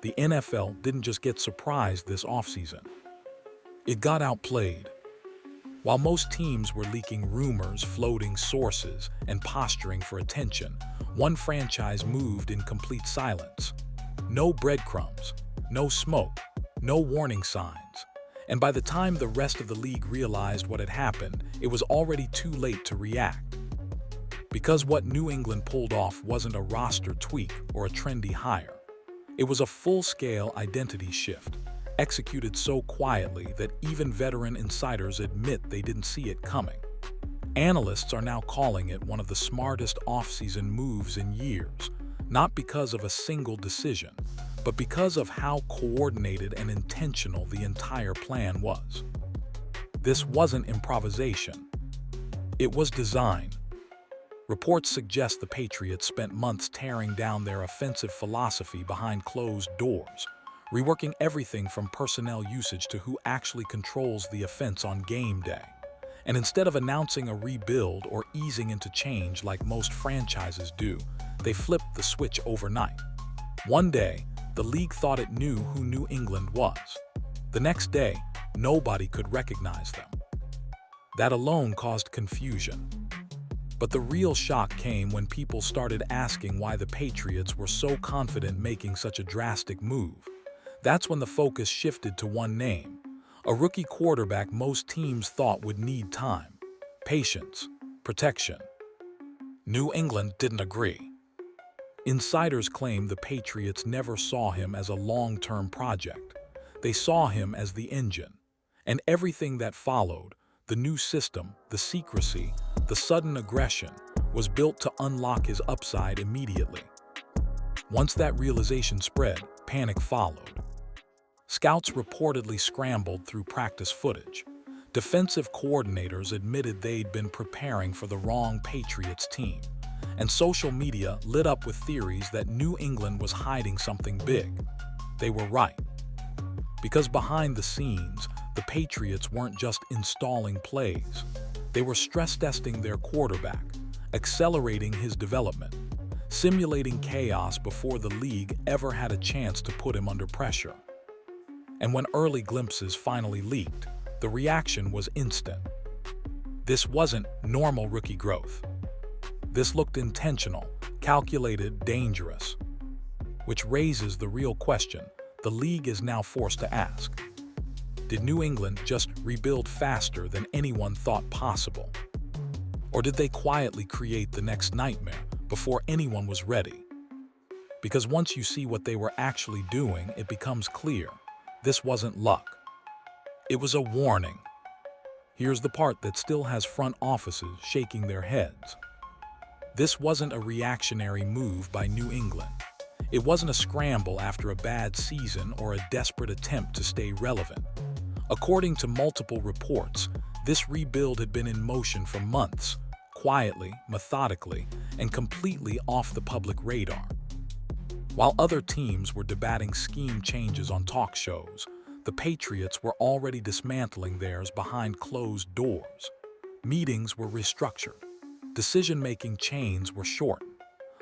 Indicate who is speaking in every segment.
Speaker 1: the NFL didn't just get surprised this offseason. It got outplayed. While most teams were leaking rumors, floating sources, and posturing for attention, one franchise moved in complete silence. No breadcrumbs, no smoke, no warning signs. And by the time the rest of the league realized what had happened, it was already too late to react. Because what New England pulled off wasn't a roster tweak or a trendy hire. It was a full-scale identity shift, executed so quietly that even veteran insiders admit they didn't see it coming. Analysts are now calling it one of the smartest offseason moves in years, not because of a single decision, but because of how coordinated and intentional the entire plan was. This wasn't improvisation. It was design. Reports suggest the Patriots spent months tearing down their offensive philosophy behind closed doors, reworking everything from personnel usage to who actually controls the offense on game day. And instead of announcing a rebuild or easing into change like most franchises do, they flipped the switch overnight. One day, the league thought it knew who New England was. The next day, nobody could recognize them. That alone caused confusion. But the real shock came when people started asking why the Patriots were so confident making such a drastic move. That's when the focus shifted to one name, a rookie quarterback most teams thought would need time, patience, protection. New England didn't agree. Insiders claim the Patriots never saw him as a long-term project. They saw him as the engine. And everything that followed, the new system, the secrecy, the sudden aggression, was built to unlock his upside immediately. Once that realization spread, panic followed. Scouts reportedly scrambled through practice footage. Defensive coordinators admitted they'd been preparing for the wrong Patriots team. And social media lit up with theories that New England was hiding something big. They were right. Because behind the scenes, the Patriots weren't just installing plays. They were stress-testing their quarterback, accelerating his development, simulating chaos before the league ever had a chance to put him under pressure. And when early glimpses finally leaked, the reaction was instant. This wasn't normal rookie growth. This looked intentional, calculated, dangerous. Which raises the real question the league is now forced to ask. Did New England just rebuild faster than anyone thought possible? Or did they quietly create the next nightmare before anyone was ready? Because once you see what they were actually doing, it becomes clear. This wasn't luck. It was a warning. Here's the part that still has front offices shaking their heads. This wasn't a reactionary move by New England. It wasn't a scramble after a bad season or a desperate attempt to stay relevant. According to multiple reports, this rebuild had been in motion for months, quietly, methodically, and completely off the public radar. While other teams were debating scheme changes on talk shows, the Patriots were already dismantling theirs behind closed doors. Meetings were restructured. Decision-making chains were shortened.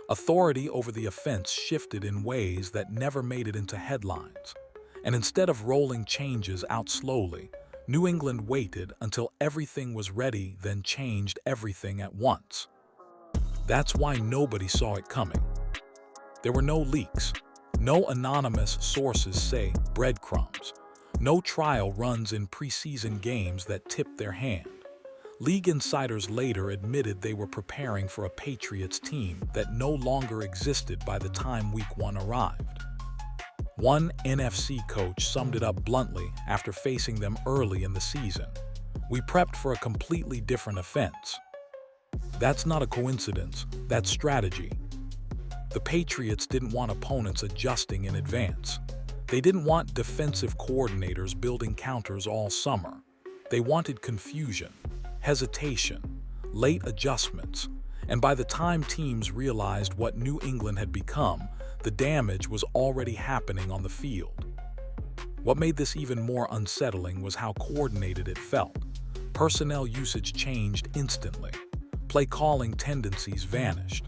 Speaker 1: Authority over the offense shifted in ways that never made it into headlines. And instead of rolling changes out slowly, New England waited until everything was ready, then changed everything at once. That's why nobody saw it coming. There were no leaks, no anonymous sources say breadcrumbs, no trial runs in preseason games that tipped their hand. League insiders later admitted they were preparing for a Patriots team that no longer existed by the time Week 1 arrived. One NFC coach summed it up bluntly after facing them early in the season. "We prepped for a completely different offense." That's not a coincidence, that's strategy. The Patriots didn't want opponents adjusting in advance. They didn't want defensive coordinators building counters all summer. They wanted confusion, hesitation, late adjustments, and by the time teams realized what New England had become, the damage was already happening on the field. What made this even more unsettling was how coordinated it felt. Personnel usage changed instantly. Play calling tendencies vanished.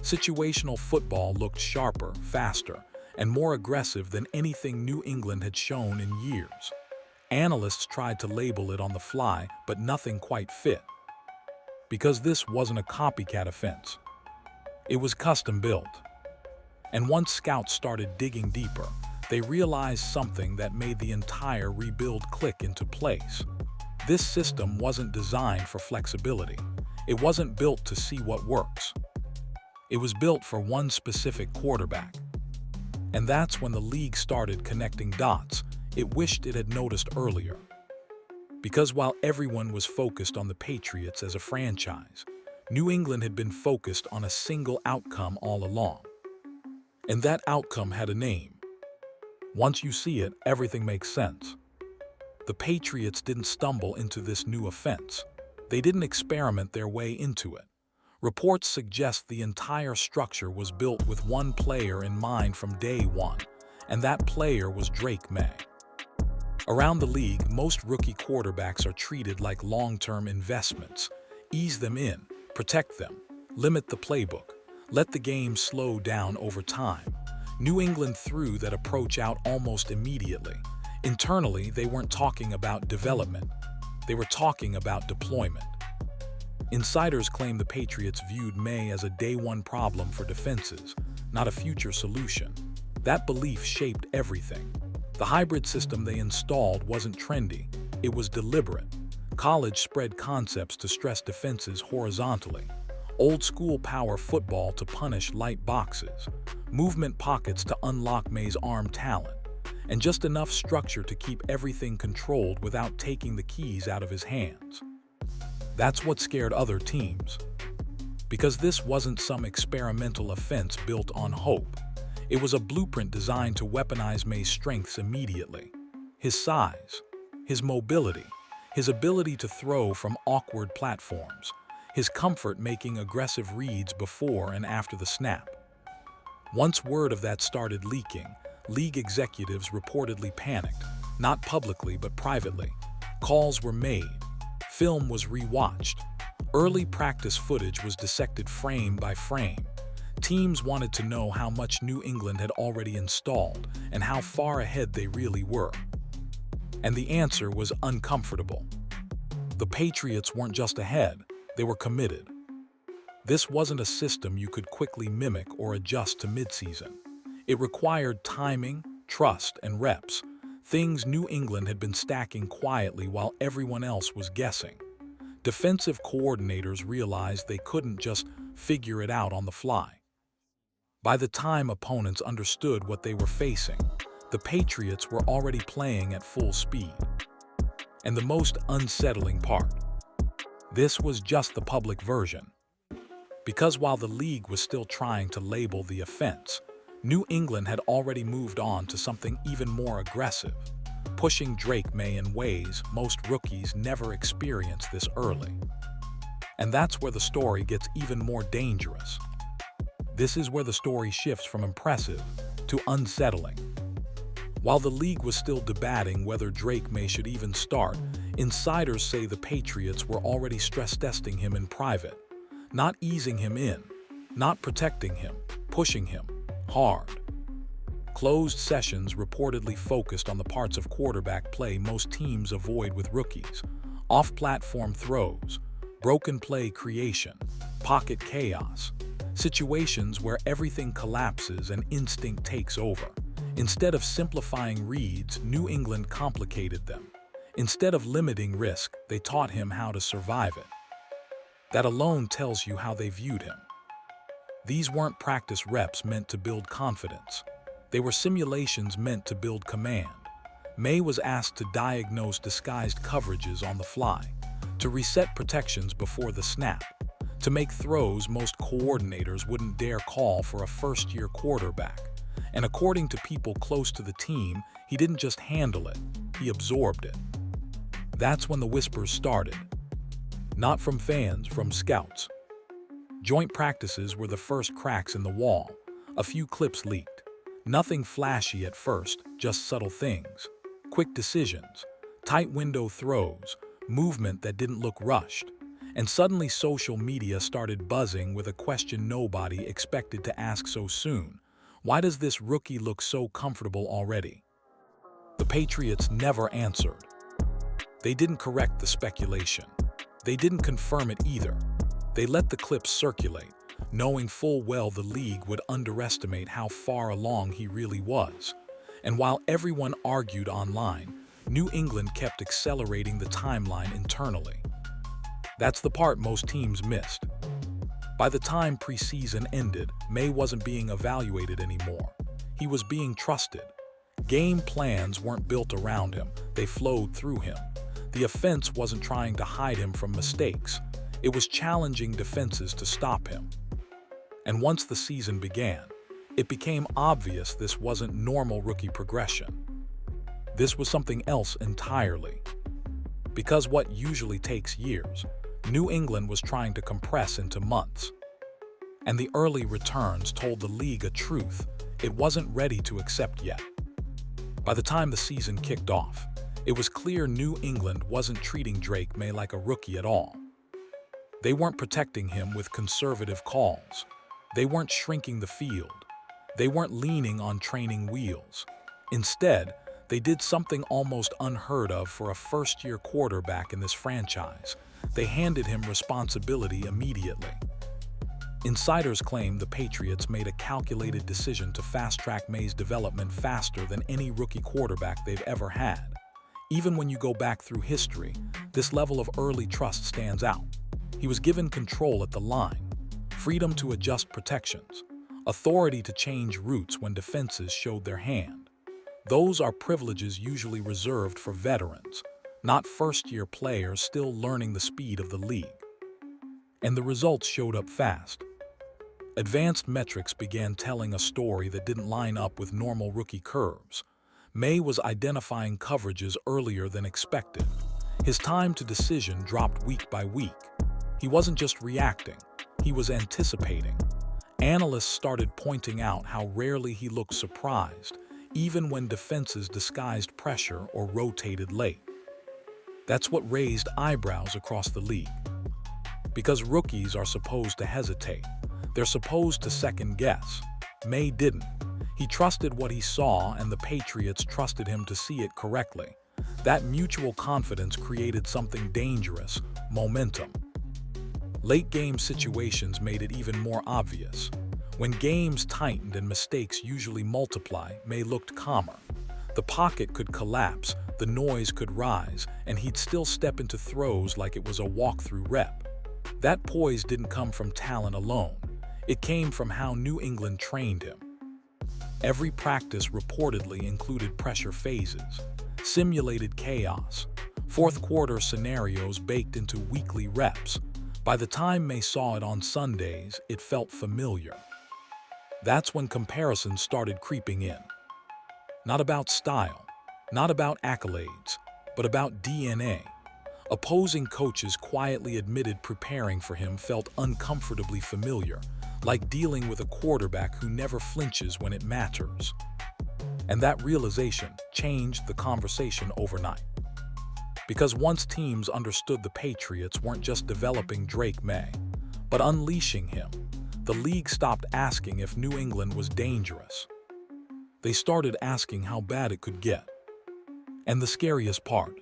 Speaker 1: Situational football looked sharper, faster, and more aggressive than anything New England had shown in years. Analysts tried to label it on the fly, but nothing quite fit. Because this wasn't a copycat offense. It was custom built. And once scouts started digging deeper, they realized something that made the entire rebuild click into place. This system wasn't designed for flexibility. It wasn't built to see what works. It was built for one specific quarterback. And that's when the league started connecting dots it wished it had noticed earlier. Because while everyone was focused on the Patriots as a franchise, New England had been focused on a single outcome all along. And that outcome had a name. Once you see it, everything makes sense. The Patriots didn't stumble into this new offense. They didn't experiment their way into it. Reports suggest the entire structure was built with one player in mind from day one, and that player was Drake May. Around the league, most rookie quarterbacks are treated like long-term investments. Ease them in, protect them, limit the playbook, let the game slow down over time. New England threw that approach out almost immediately. Internally, they weren't talking about development. They were talking about deployment. Insiders claim the Patriots viewed May as a day-one problem for defenses, not a future solution. That belief shaped everything. The hybrid system they installed wasn't trendy, it was deliberate. College spread concepts to stress defenses horizontally. Old-school power football to punish light boxes. Movement pockets to unlock May's arm talent. And just enough structure to keep everything controlled without taking the keys out of his hands. That's what scared other teams. Because this wasn't some experimental offense built on hope. It was a blueprint designed to weaponize May's strengths immediately. His size, his mobility, his ability to throw from awkward platforms, his comfort making aggressive reads before and after the snap. Once word of that started leaking, league executives reportedly panicked, not publicly but privately. Calls were made. Film was rewatched. Early practice footage was dissected frame by frame. Teams wanted to know how much New England had already installed and how far ahead they really were. And the answer was uncomfortable. The Patriots weren't just ahead, they were committed. This wasn't a system you could quickly mimic or adjust to midseason. It required timing, trust, and reps, things New England had been stacking quietly while everyone else was guessing. Defensive coordinators realized they couldn't just figure it out on the fly. By the time opponents understood what they were facing, the Patriots were already playing at full speed. And the most unsettling part, this was just the public version. Because while the league was still trying to label the offense, New England had already moved on to something even more aggressive, pushing Drake May in ways most rookies never experienced this early. And that's where the story gets even more dangerous. This is where the story shifts from impressive to unsettling. While the league was still debating whether Drake May should even start, insiders say the Patriots were already stress testing him in private, not easing him in, not protecting him, pushing him hard. Closed sessions reportedly focused on the parts of quarterback play most teams avoid with rookies: off-platform throws, broken play creation, pocket chaos, situations where everything collapses and instinct takes over. Instead of simplifying reads, New England complicated them. Instead of limiting risk, they taught him how to survive it. That alone tells you how they viewed him. These weren't practice reps meant to build confidence. They were simulations meant to build command. May was asked to diagnose disguised coverages on the fly, to reset protections before the snap, to make throws most coordinators wouldn't dare call for a first-year quarterback. And according to people close to the team, he didn't just handle it, he absorbed it. That's when the whispers started. Not from fans, from scouts. Joint practices were the first cracks in the wall. A few clips leaked. Nothing flashy at first, just subtle things. Quick decisions, tight window throws, movement that didn't look rushed. And suddenly social media started buzzing with a question nobody expected to ask so soon. Why does this rookie look so comfortable already? The Patriots never answered. They didn't correct the speculation. They didn't confirm it either. They let the clips circulate, knowing full well the league would underestimate how far along he really was. And while everyone argued online, New England kept accelerating the timeline internally. That's the part most teams missed. By the time preseason ended, May wasn't being evaluated anymore. He was being trusted. Game plans weren't built around him, they flowed through him. The offense wasn't trying to hide him from mistakes. It was challenging defenses to stop him. And once the season began, it became obvious this wasn't normal rookie progression. This was something else entirely. Because what usually takes years, New England was trying to compress into months. And the early returns told the league a truth it wasn't ready to accept yet. By the time the season kicked off, it was clear New England wasn't treating Drake May like a rookie at all. They weren't protecting him with conservative calls. They weren't shrinking the field. They weren't leaning on training wheels. Instead, they did something almost unheard of for a first-year quarterback in this franchise. They handed him responsibility immediately. Insiders claim the Patriots made a calculated decision to fast-track May's development faster than any rookie quarterback they've ever had. Even when you go back through history, this level of early trust stands out. He was given control at the line, freedom to adjust protections, authority to change routes when defenses showed their hand. Those are privileges usually reserved for veterans, not first-year players still learning the speed of the league. And the results showed up fast. Advanced metrics began telling a story that didn't line up with normal rookie curves. May was identifying coverages earlier than expected. His time to decision dropped week by week. He wasn't just reacting, he was anticipating. Analysts started pointing out how rarely he looked surprised, even when defenses disguised pressure or rotated late. That's what raised eyebrows across the league. Because rookies are supposed to hesitate, they're supposed to second guess. May didn't. He trusted what he saw, and the Patriots trusted him to see it correctly. That mutual confidence created something dangerous: momentum. Late-game situations made it even more obvious. When games tightened and mistakes usually multiply, May looked calmer. The pocket could collapse, the noise could rise, and he'd still step into throws like it was a walkthrough rep. That poise didn't come from talent alone. It came from how New England trained him. Every practice reportedly included pressure phases, simulated chaos, fourth-quarter scenarios baked into weekly reps. By the time May saw it on Sundays, it felt familiar. That's when comparisons started creeping in. Not about style, not about accolades, but about DNA. Opposing coaches quietly admitted preparing for him felt uncomfortably familiar, like dealing with a quarterback who never flinches when it matters. And that realization changed the conversation overnight. Because once teams understood the Patriots weren't just developing Drake May, but unleashing him, the league stopped asking if New England was dangerous. They started asking how bad it could get. And the scariest part,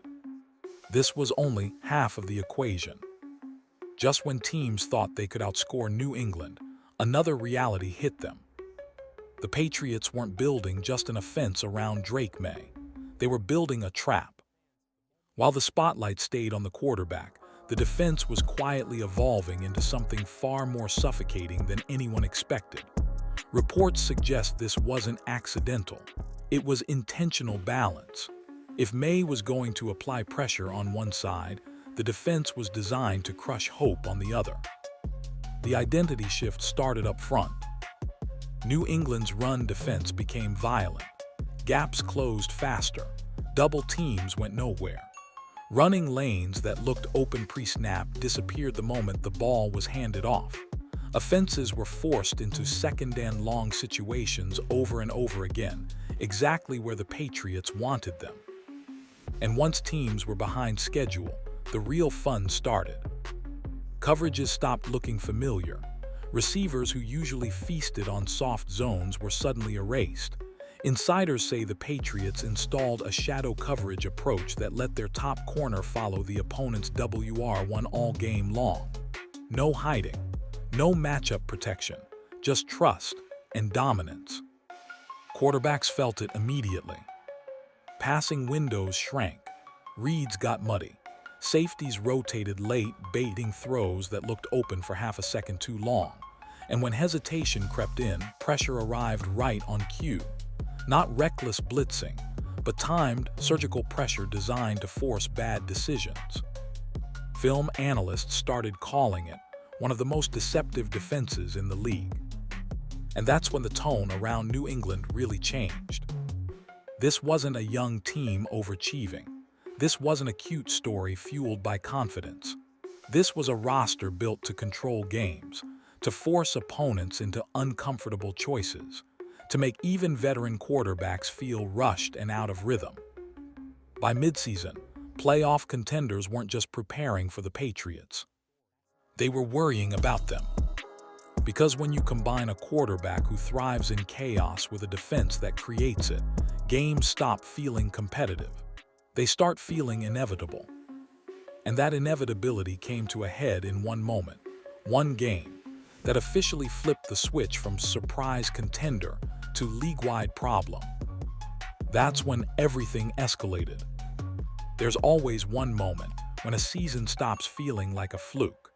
Speaker 1: this was only half of the equation. Just when teams thought they could outscore New England, another reality hit them. The Patriots weren't building just an offense around Drake May. They were building a trap. While the spotlight stayed on the quarterback, the defense was quietly evolving into something far more suffocating than anyone expected. Reports suggest this wasn't accidental. It was intentional balance. If May was going to apply pressure on one side, the defense was designed to crush hope on the other. The identity shift started up front. New England's run defense became violent. Gaps closed faster. Double teams went nowhere. Running lanes that looked open pre-snap disappeared the moment the ball was handed off. Offenses were forced into second-and-long situations over and over again, exactly where the Patriots wanted them. And once teams were behind schedule, the real fun started. Coverages stopped looking familiar. Receivers who usually feasted on soft zones were suddenly erased. Insiders say the Patriots installed a shadow coverage approach that let their top corner follow the opponent's WR1 all game long. No hiding, no matchup protection, just trust and dominance. Quarterbacks felt it immediately. Passing windows shrank, reads got muddy, safeties rotated late, baiting throws that looked open for half a second too long. And when hesitation crept in, pressure arrived right on cue. Not reckless blitzing, but timed, surgical pressure designed to force bad decisions. Film analysts started calling it one of the most deceptive defenses in the league. And that's when the tone around New England really changed. This wasn't a young team overachieving. This wasn't a cute story fueled by confidence. This was a roster built to control games, to force opponents into uncomfortable choices, to make even veteran quarterbacks feel rushed and out of rhythm. By midseason, playoff contenders weren't just preparing for the Patriots. They were worrying about them. Because when you combine a quarterback who thrives in chaos with a defense that creates it, games stop feeling competitive. They start feeling inevitable. And that inevitability came to a head in one moment, one game, that officially flipped the switch from surprise contender to league-wide problem. That's when everything escalated. There's always one moment when a season stops feeling like a fluke.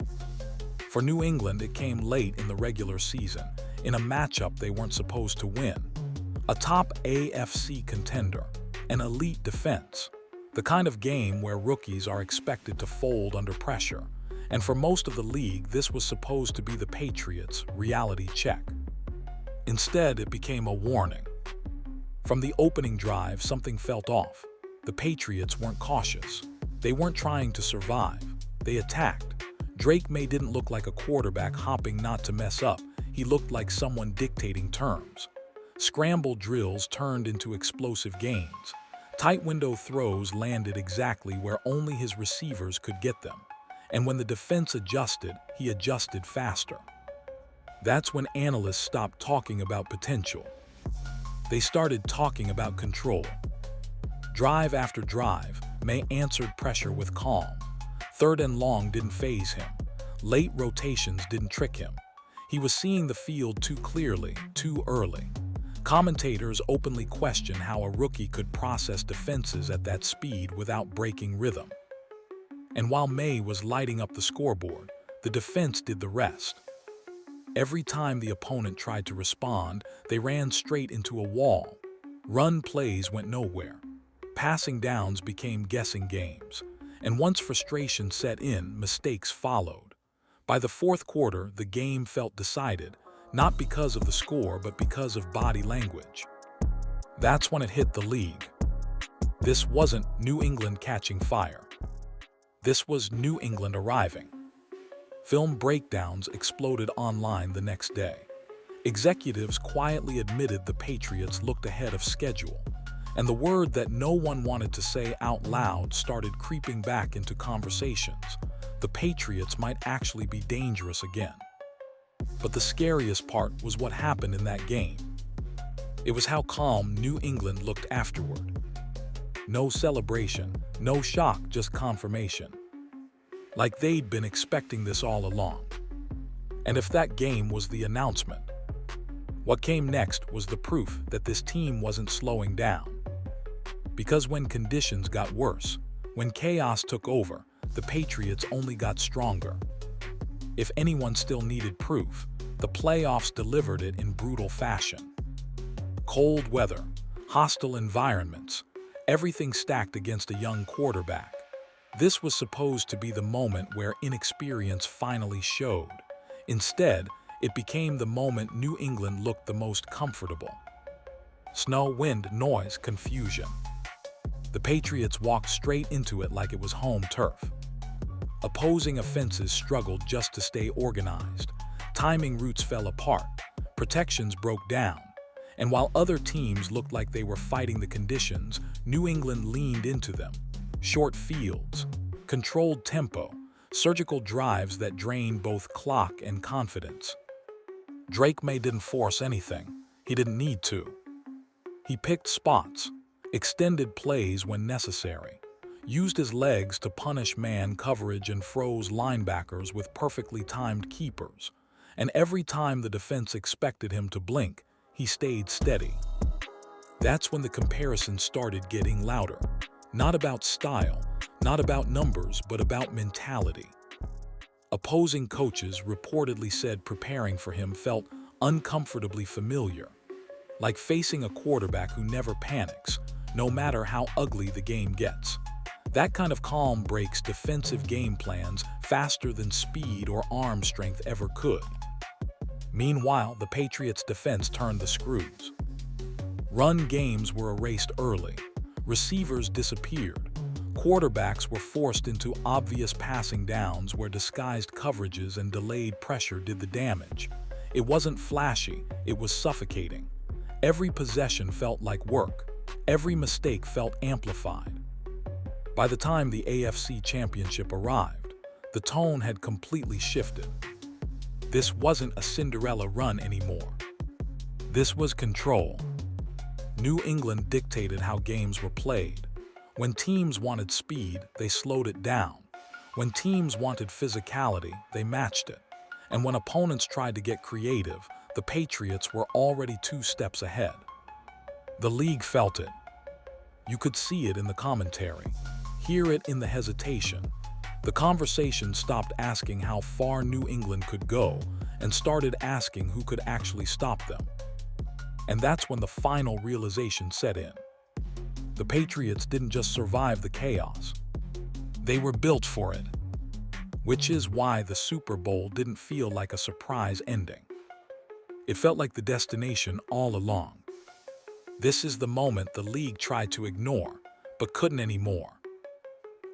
Speaker 1: For New England, it came late in the regular season, in a matchup they weren't supposed to win. A top AFC contender, an elite defense, the kind of game where rookies are expected to fold under pressure. And for most of the league, this was supposed to be the Patriots' reality check. Instead, it became a warning. From the opening drive, something felt off. The Patriots weren't cautious. They weren't trying to survive. They attacked. Drake May didn't look like a quarterback hopping not to mess up. He looked like someone dictating terms. Scramble drills turned into explosive gains. Tight window throws landed exactly where only his receivers could get them. And when the defense adjusted, he adjusted faster. That's when analysts stopped talking about potential. They started talking about control. Drive after drive, May answered pressure with calm. Third and long didn't faze him. Late rotations didn't trick him. He was seeing the field too clearly, too early. Commentators openly questioned how a rookie could process defenses at that speed without breaking rhythm. And while May was lighting up the scoreboard, the defense did the rest. Every time the opponent tried to respond, they ran straight into a wall. Run plays went nowhere. Passing downs became guessing games. And once frustration set in, mistakes followed. By the fourth quarter, the game felt decided, not because of the score, but because of body language. That's when it hit the league. This wasn't New England catching fire. This was New England arriving. Film breakdowns exploded online the next day. Executives quietly admitted the Patriots looked ahead of schedule, and the word that no one wanted to say out loud started creeping back into conversations. The Patriots might actually be dangerous again. But the scariest part was what happened in that game. It was how calm New England looked afterward. No celebration, no shock, just confirmation. Like they'd been expecting this all along. And if that game was the announcement, what came next was the proof that this team wasn't slowing down. Because when conditions got worse, when chaos took over, the Patriots only got stronger. If anyone still needed proof, the playoffs delivered it in brutal fashion. Cold weather, hostile environments, everything stacked against a young quarterback. This was supposed to be the moment where inexperience finally showed. Instead, it became the moment New England looked the most comfortable. Snow, wind, noise, confusion. The Patriots walked straight into it like it was home turf. Opposing offenses struggled just to stay organized. Timing routes fell apart. Protections broke down. And while other teams looked like they were fighting the conditions, New England leaned into them. Short fields, controlled tempo, surgical drives that drained both clock and confidence. Drake May didn't force anything. He didn't need to. He picked spots, extended plays when necessary, used his legs to punish man coverage and froze linebackers with perfectly timed keepers. And every time the defense expected him to blink, he stayed steady. That's when the comparison started getting louder. Not about style, not about numbers, but about mentality. Opposing coaches reportedly said preparing for him felt uncomfortably familiar, like facing a quarterback who never panics, no matter how ugly the game gets. That kind of calm breaks defensive game plans faster than speed or arm strength ever could. Meanwhile, the Patriots' defense turned the screws. Run games were erased early. Receivers disappeared. Quarterbacks were forced into obvious passing downs where disguised coverages and delayed pressure did the damage. It wasn't flashy, it was suffocating. Every possession felt like work. Every mistake felt amplified. By the time the AFC Championship arrived, the tone had completely shifted. This wasn't a Cinderella run anymore. This was control. New England dictated how games were played. When teams wanted speed, they slowed it down. When teams wanted physicality, they matched it. And when opponents tried to get creative, the Patriots were already 2 steps ahead. The league felt it. You could see it in the commentary, hear it in the hesitation. The conversation stopped asking how far New England could go and started asking who could actually stop them. And that's when the final realization set in. The Patriots didn't just survive the chaos. They were built for it. Which is why the Super Bowl didn't feel like a surprise ending. It felt like the destination all along. This is the moment the league tried to ignore, but couldn't anymore.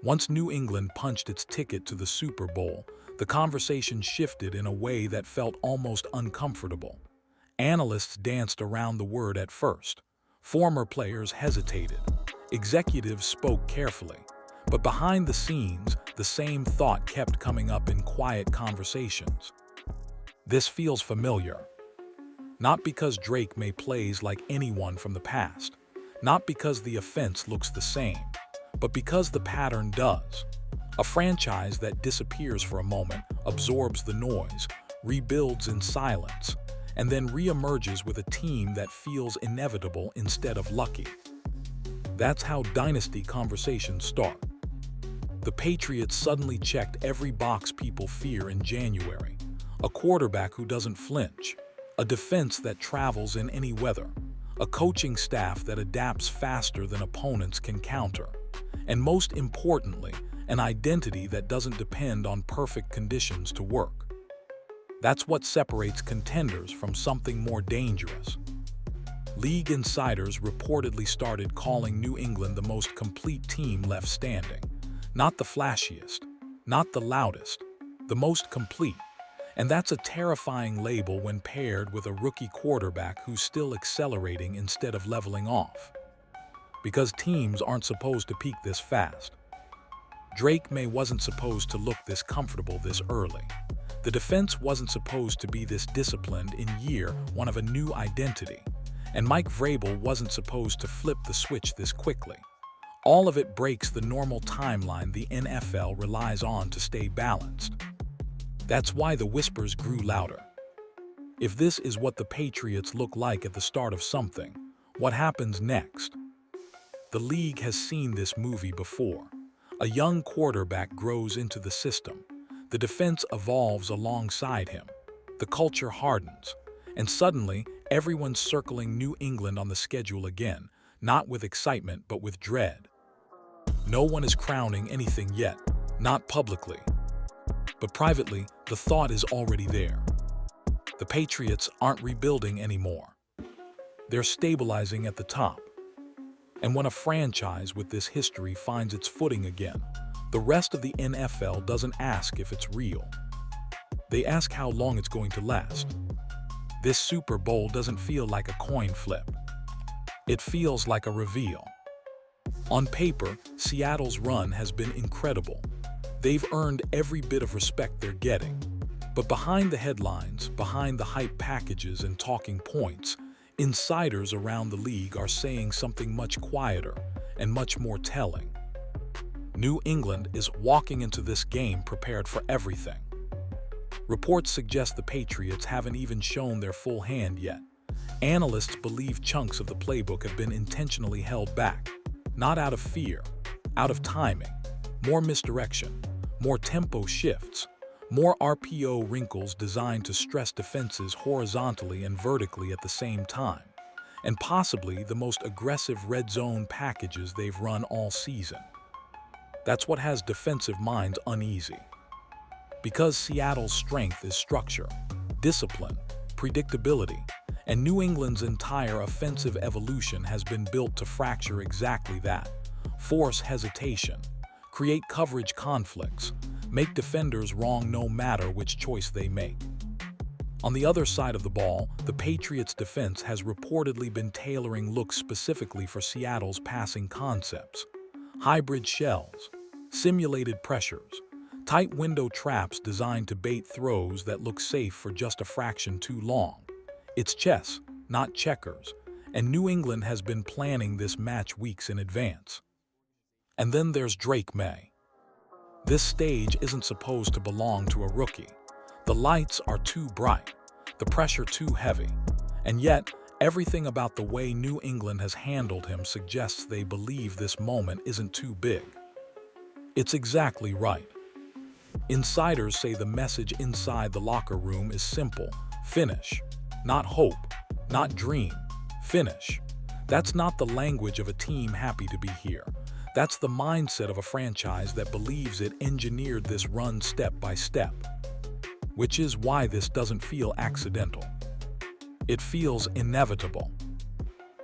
Speaker 1: Once New England punched its ticket to the Super Bowl, the conversation shifted in a way that felt almost uncomfortable. Analysts danced around the word at first. Former players hesitated. Executives spoke carefully. But behind the scenes, the same thought kept coming up in quiet conversations. This feels familiar. Not because Drake May plays like anyone from the past. Not because the offense looks the same. But because the pattern does. A franchise that disappears for a moment, absorbs the noise, rebuilds in silence, and then reemerges with a team that feels inevitable instead of lucky. That's how dynasty conversations start. The Patriots suddenly checked every box people fear in January. A quarterback who doesn't flinch, a defense that travels in any weather, a coaching staff that adapts faster than opponents can counter, and most importantly, an identity that doesn't depend on perfect conditions to work. That's what separates contenders from something more dangerous. League insiders reportedly started calling New England the most complete team left standing. Not the flashiest, not the loudest, the most complete. And that's a terrifying label when paired with a rookie quarterback who's still accelerating instead of leveling off. Because teams aren't supposed to peak this fast. Drake May wasn't supposed to look this comfortable this early. The defense wasn't supposed to be this disciplined in year 1 of a new identity. And Mike Vrabel wasn't supposed to flip the switch this quickly. All of it breaks the normal timeline the NFL relies on to stay balanced. That's why the whispers grew louder. If this is what the Patriots look like at the start of something, what happens next? The league has seen this movie before. A young quarterback grows into the system. The defense evolves alongside him. The culture hardens. And suddenly, everyone's circling New England on the schedule again, not with excitement but with dread. No one is crowning anything yet, not publicly. But privately, the thought is already there. The Patriots aren't rebuilding anymore. They're stabilizing at the top. And when a franchise with this history finds its footing again, the rest of the NFL doesn't ask if it's real. They ask how long it's going to last. This Super Bowl doesn't feel like a coin flip. It feels like a reveal. On paper, Seattle's run has been incredible. They've earned every bit of respect they're getting. But behind the headlines, behind the hype packages and talking points, insiders around the league are saying something much quieter and much more telling. New England is walking into this game prepared for everything. Reports suggest the Patriots haven't even shown their full hand yet. Analysts believe chunks of the playbook have been intentionally held back, not out of fear, out of timing, more misdirection, more tempo shifts, more RPO wrinkles designed to stress defenses horizontally and vertically at the same time, and possibly the most aggressive red zone packages they've run all season. That's what has defensive minds uneasy. Because Seattle's strength is structure, discipline, predictability, and New England's entire offensive evolution has been built to fracture exactly that, force hesitation, create coverage conflicts, make defenders wrong no matter which choice they make. On the other side of the ball, the Patriots' defense has reportedly been tailoring looks specifically for Seattle's passing concepts. Hybrid shells, simulated pressures, tight window traps designed to bait throws that look safe for just a fraction too long. It's chess, not checkers, and New England has been planning this match weeks in advance. And then there's Drake May. This stage isn't supposed to belong to a rookie. The lights are too bright, the pressure too heavy, and yet everything about the way New England has handled him suggests they believe this moment isn't too big. It's exactly right. Insiders say the message inside the locker room is simple: finish. Not hope, not dream, finish. That's not the language of a team happy to be here. That's the mindset of a franchise that believes it engineered this run step by step. Which is why this doesn't feel accidental. It feels inevitable.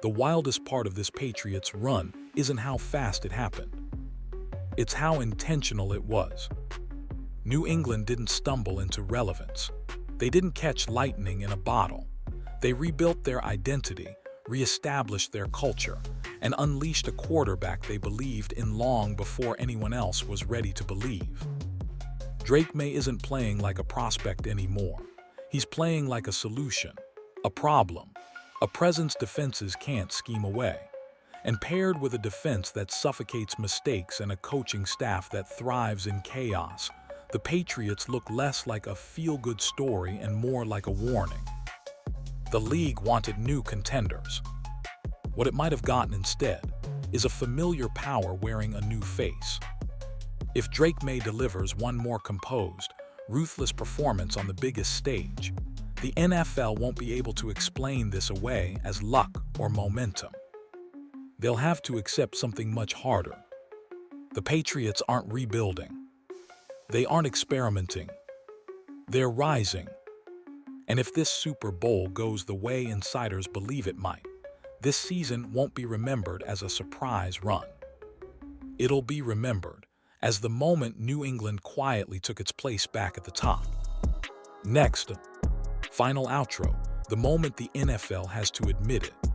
Speaker 1: The wildest part of this Patriots run isn't how fast it happened. It's how intentional it was. New England didn't stumble into relevance. They didn't catch lightning in a bottle. They rebuilt their identity, reestablished their culture, and unleashed a quarterback they believed in long before anyone else was ready to believe. Drake May isn't playing like a prospect anymore. He's playing like a solution, a problem, a presence defenses can't scheme away. And paired with a defense that suffocates mistakes and a coaching staff that thrives in chaos, the Patriots look less like a feel-good story and more like a warning. The league wanted new contenders. What it might have gotten instead is a familiar power wearing a new face. If Drake May delivers one more composed, ruthless performance on the biggest stage, the NFL won't be able to explain this away as luck or momentum. They'll have to accept something much harder. The Patriots aren't rebuilding. They aren't experimenting. They're rising. And if this Super Bowl goes the way insiders believe it might, this season won't be remembered as a surprise run. It'll be remembered as the moment New England quietly took its place back at the top. Next, final outro, the moment the NFL has to admit it.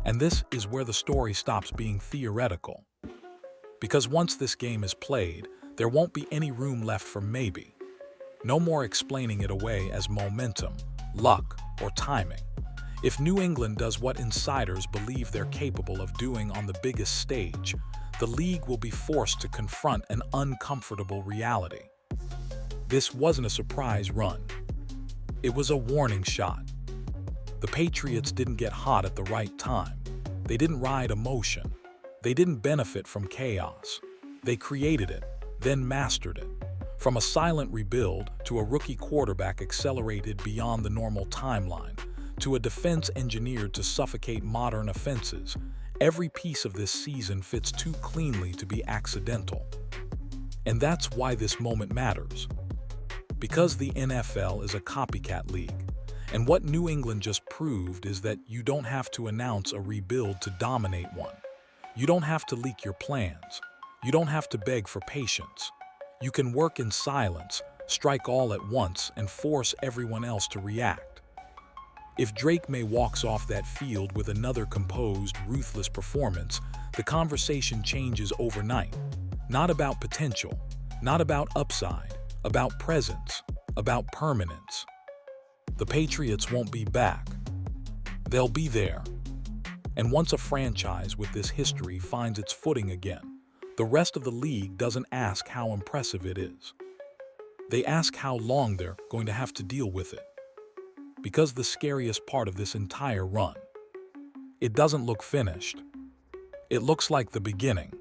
Speaker 1: And this is where the story stops being theoretical. Because once this game is played, there won't be any room left for maybe. No more explaining it away as momentum, luck, or timing. If New England does what insiders believe they're capable of doing on the biggest stage, the league will be forced to confront an uncomfortable reality. This wasn't a surprise run. It was a warning shot. The Patriots didn't get hot at the right time. They didn't ride emotion. They didn't benefit from chaos. They created it, then mastered it. From a silent rebuild to a rookie quarterback accelerated beyond the normal timeline, to a defense engineered to suffocate modern offenses, every piece of this season fits too cleanly to be accidental. And that's why this moment matters. Because the NFL is a copycat league, and what New England just proved is that you don't have to announce a rebuild to dominate one. You don't have to leak your plans. You don't have to beg for patience. You can work in silence, strike all at once, and force everyone else to react. If Drake May walks off that field with another composed, ruthless performance, the conversation changes overnight. Not about potential, not about upside, about presence, about permanence. The Patriots won't be back. They'll be there. And once a franchise with this history finds its footing again, the rest of the league doesn't ask how impressive it is. They ask how long they're going to have to deal with it. Because the scariest part of this entire run, it doesn't look finished. It looks like the beginning.